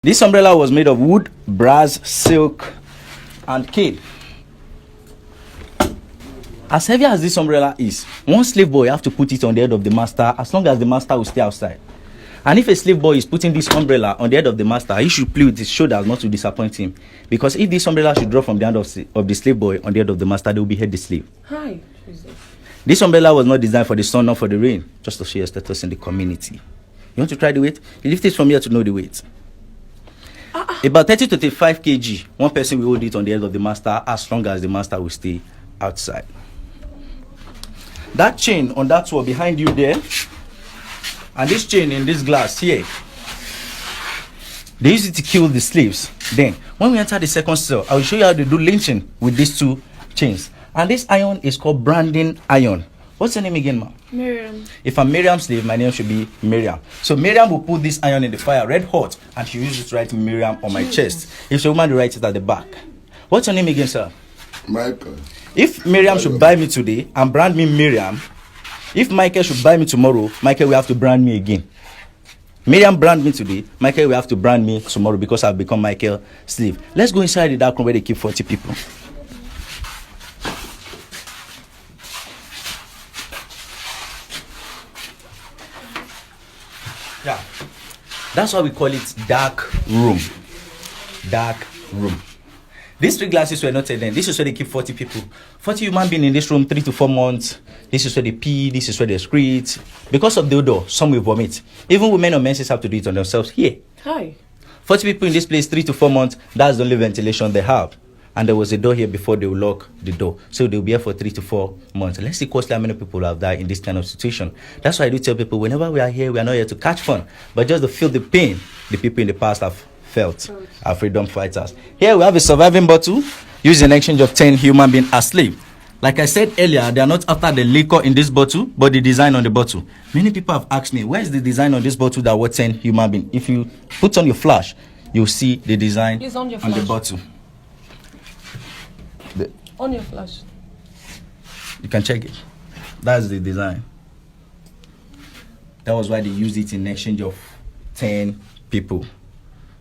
This umbrella was made of wood, brass, silk, and cane. As heavy as this umbrella is, one slave boy have to put it on the head of the master as long as the master will stay outside. And if a slave boy is putting this umbrella on the head of the master, he should play with his shoulders not to disappoint him. Because if this umbrella should drop from the hand of the slave boy on the head of the master, they will behead the slave. Hi, Jesus. This umbrella was not designed for the sun nor for the rain, just to show your status in the community. You want to try the weight? You lift it from here to know the weight. About 30 to 35 kg. One person will hold it on the head of the master as long as the master will stay outside. That chain on that wall behind you there, and this chain in this glass here, they use it to kill the slaves. Then, when we enter the second cell, I will show you how to do lynching with these two chains. And this iron is called branding iron. What's your name again, ma'am? Miriam. If I'm Miriam's slave, my name should be Miriam. So Miriam will put this iron in the fire, red hot, and she uses it to write Miriam on my chest. If she's a woman, they write it at the back. What's your name again, sir? Michael. If Miriam should buy me today and brand me Miriam, if Michael should buy me tomorrow, Michael will have to brand me again. Miriam brand me today, Michael will have to brand me tomorrow because I've become Michael's slave. Let's go inside the dark room where they keep 40 people. Yeah. That's why we call it dark room. Dark room. These three glasses were not then. This is where they keep 40 people. 40 human beings in this room, 3 to 4 months. This is where they pee. This is where they excrete. Because of the odor, some will vomit. Even women or menses have to do it on themselves here. Hi. 40 people in this place, 3 to 4 months. That's the only ventilation they have. And there was a door here before they will lock the door. So they'll be here for 3 to 4 months. Let's see closely how many people have died in this kind of situation. That's why I do tell people, whenever we are here, we are not here to catch fun, but just to feel the pain the people in the past have felt, our freedom fighters. Here we have a surviving bottle used in exchange of 10 human beings as slave. Like I said earlier, they are not after the liquor in this bottle, but the design on the bottle. Many people have asked me, where is the design on this bottle that was 10 human beings? If you put on your flash, you'll see the design on the bottle. On your flash. You can check it. That's the design. That was why they used it in exchange of 10 people.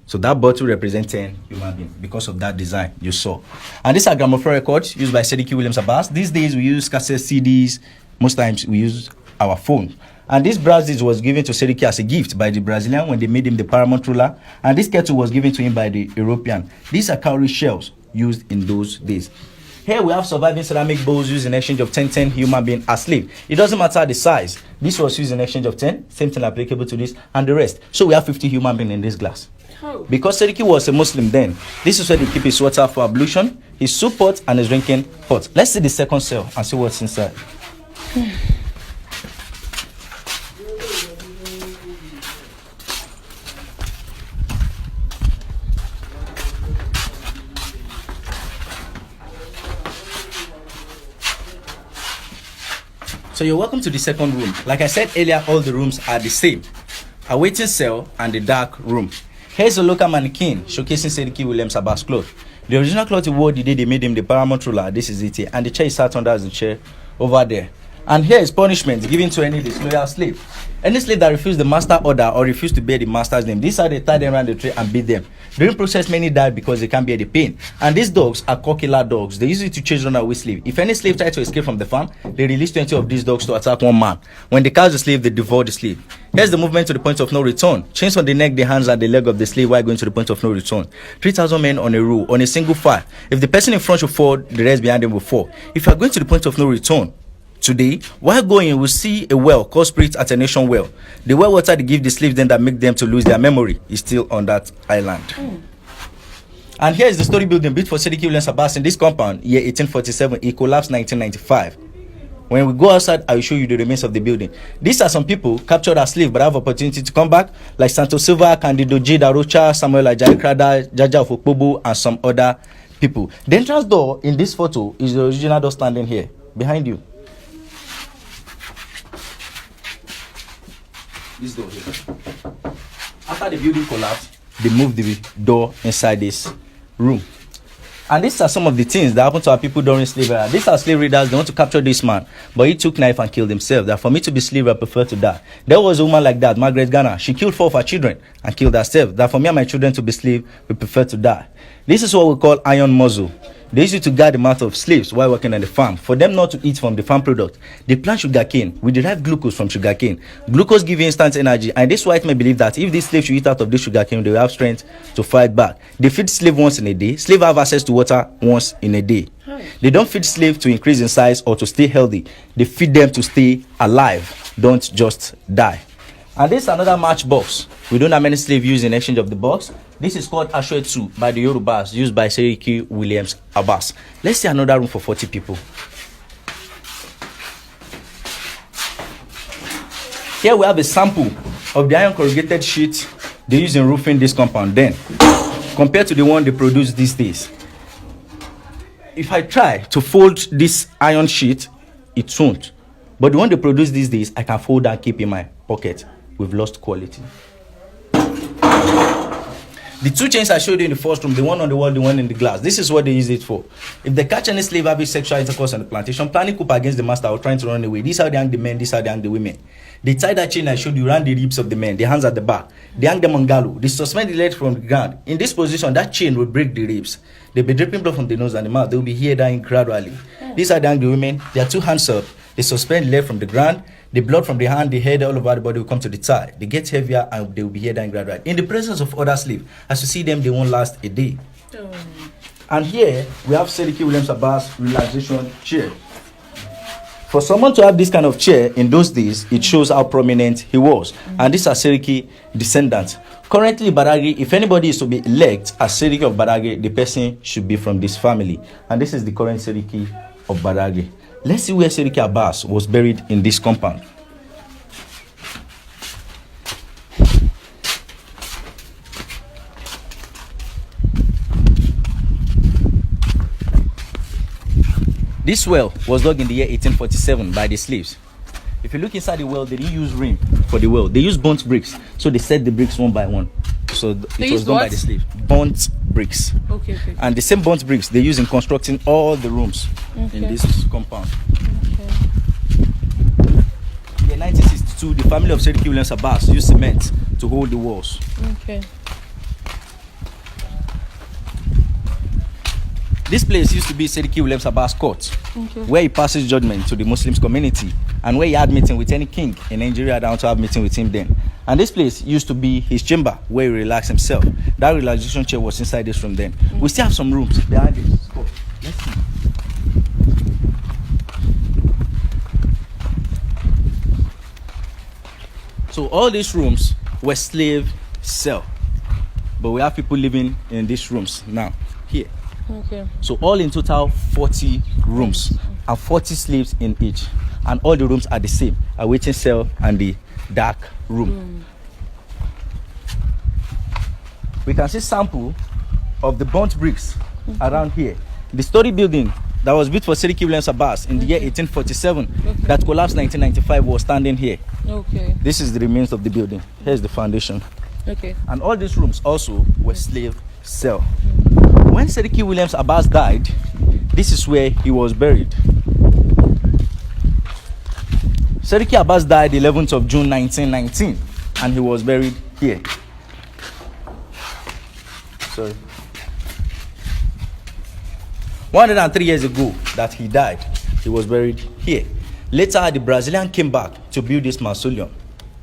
So that bottle represents 10 human beings because of that design you saw. And these are gramophone records used by Sediki Williams Abbas. These days we use cassette CDs. Most times we use our phone. And this brass disc was given to Sediki as a gift by the Brazilian when they made him the paramount ruler. And this kettle was given to him by the European. These are cowrie shells used in those days. Here we have surviving ceramic bowls used in exchange of 10 human beings as slave. It doesn't matter the size. This was used in exchange of 10. Same thing applicable to this and the rest. So we have 50 human beings in this glass. Oh. Because Sediki was a Muslim then, this is where they keep his water for ablution, his soup pot, and his drinking pot. Let's see the second cell and see what's inside. So you're welcome to the second room. Like I said earlier, all the rooms are the same. A waiting cell and the dark room. Here's a local mannequin showcasing Sediki Williams Abbas cloth. The original cloth he wore the day they made him the paramount ruler. This is it here. And the chair he sat under as the chair over there. And here is punishment given to any disloyal slave. Any slave that refused the master order or refused to bear the master's name, this is how they tie them around the tree and beat them. During process, many died because they can't bear the pain. And these dogs are cockiller dogs. They use it to chase runaway slave. If any slave tries to escape from the farm, they release 20 of these dogs to attack one man. When they catch the slave, they devour the slave. Here's the movement to the point of no return. Chains on the neck, the hands, and the leg of the slave while going to the point of no return. 3,000 men on a row, on a single file. If the person in front should fall, the rest behind them will fall. If you are going to the point of no return, today, while going, we'll see a well called Spirit Attenuation Well. The well water they give the slaves then that make them to lose their memory is still on that island. And here is the story building built for Sediki Williams Abbas in this compound, year 1847. It collapsed 1995. When we go outside, I will show you the remains of the building. These are some people captured as slaves but have opportunity to come back, like Santos Silva, Candido J. Darocha, Samuel Ajayi Crowther, Jaja Ofokpobo, and some other people. The entrance door in this photo is the original door standing here, behind you. This door here. After the building collapsed, they moved the door inside this room. And these are some of the things that happened to our people during slavery. These are slave raiders. They want to capture this man, but he took knife and killed himself. That for me to be slave, I prefer to die. There was a woman like that, Margaret Garner. She killed 4 of her children and killed herself. That for me and my children to be slave, we prefer to die. This is what we call iron muzzle. They used it to guard the mouth of slaves while working on the farm. For them not to eat from the farm product, they plant sugarcane. We derive glucose from sugarcane. Glucose gives you instant energy, and this white men believe that if these slaves should eat out of this sugarcane, they will have strength to fight back. They feed slave once in a day. Slave have access to water once in a day. They don't feed slave to increase in size or to stay healthy. They feed them to stay alive, don't just die. And this is another matchbox. We don't have many slaves used in exchange of the box. This is called Ashoetu by the Yorubas, used by Seriki Williams Abbas. Let's see another room for 40 people. Here we have a sample of the iron corrugated sheet they use in roofing this compound then, compared to the one they produce these days. If I try to fold this iron sheet, it won't. But the one they produce these days, I can fold and keep in my pocket. We've lost quality. The 2 chains I showed you in the first room, the one on the wall, the one in the glass, this is what they use it for. If they catch any slave having sexual intercourse on the plantation, planning coup against the master or trying to run away, this is how they hang the men, this is how they hang the women. They tie that chain I showed you around the ribs of the men, the hands at the back. They hang them on gallows. They suspend the legs from the ground. In this position, that chain will break the ribs. They'll be dripping blood from the nose and the mouth. They'll be here dying gradually. This is how they hang the women. Their 2 hands up. They suspend the leg from the ground. The blood from the hand, the head, all over the body will come to the thigh. They get heavier and they will be here dying gradually. In the presence of other slaves, as you see them, they won't last a day. And here, we have Seriki Williams Abbas relaxation chair. For someone to have this kind of chair in those days, it shows how prominent he was. And these are Seriki descendants. Currently, Badagry, if anybody is to be elected as Seriki of Badagry, the person should be from this family. And this is the current Seriki of Badagry. Let's see where Seriki Abbas was buried in this compound. This well was dug in the year 1847 by the slaves. If you look inside the well, they didn't use rim for the well. They used burnt bricks. So they set the bricks one by one. So it was done by the slaves. Burnt bricks. Okay. And the same burnt bricks they use in constructing all the rooms in this compound. In 1962, the family of Seriki Williams Abbas used cement to hold the walls. Okay. This place used to be Seriki Williams Abbas Court, where he passes judgment to the Muslims community and where he had meeting with any king in Nigeria that want to have meeting with him then. And this place used to be his chamber where he relaxed himself. That relaxation chair was inside this room then. We still have some rooms behind this. Oh, let's see. So all these rooms were slave cell, but we have people living in these rooms now here. Okay. So all in total 40 rooms and 40 slaves in each, and all the rooms are the same: a waiting cell and the dark room. We can see sample of the burnt bricks around here. The story building that was built for Seriki Williams Abbas in the year 1847 that collapsed 1995 was standing here. Okay. This is the remains of the building. Here's the foundation. Okay. And all these rooms also were slave cell. When Seriki Williams Abbas died, this is where he was buried. Seriki Abbas died 11th of June 1919 and he was buried here. Sorry. 103 years ago that he died, he was buried here. Later, the Brazilian came back to build this mausoleum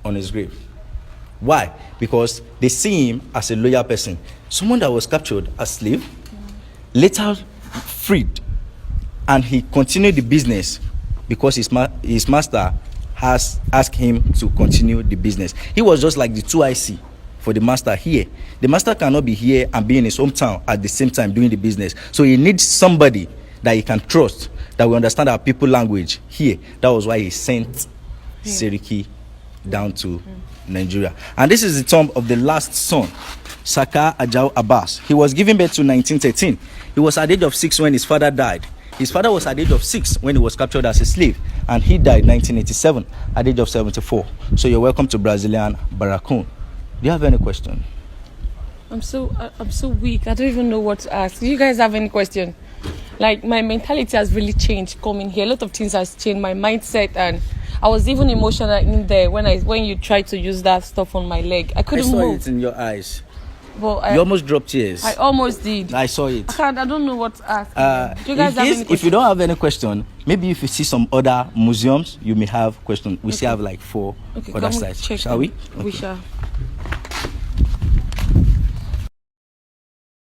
on his grave. Why? Because they see him as a loyal person. Someone that was captured as slave, later freed, and he continued the business because his master has asked him to continue the business. He was just like the 2IC for the master here. The master cannot be here and be in his hometown at the same time doing the business. So he needs somebody that he can trust, that will understand our people language here. That was why he sent Seriki down to Nigeria. And this is the tomb of the last son, Saka Ajao Abbas. He was given birth to 1913. He was at the age of 6 when his father died. His father was at the age of 6 when he was captured as a slave, and he died 1987 at the age of 74. So you're welcome to Brazilian Barracoon. Do you have any question? I'm so weak. I don't even know what to ask. Do you guys have any question? Like, my mentality has really changed coming here. A lot of things has changed, my mindset, and I was even emotional in there when you tried to use that stuff on my leg. I I couldn't saw move. it in your eyes. But You almost dropped tears. I almost did. I saw it. I don't know what to ask. Do you guys have any If you questions? don't have any question, maybe if you see some other museums, you may have question. We still have like 4 Okay, other can we sites. check Shall them? we? We Okay. shall.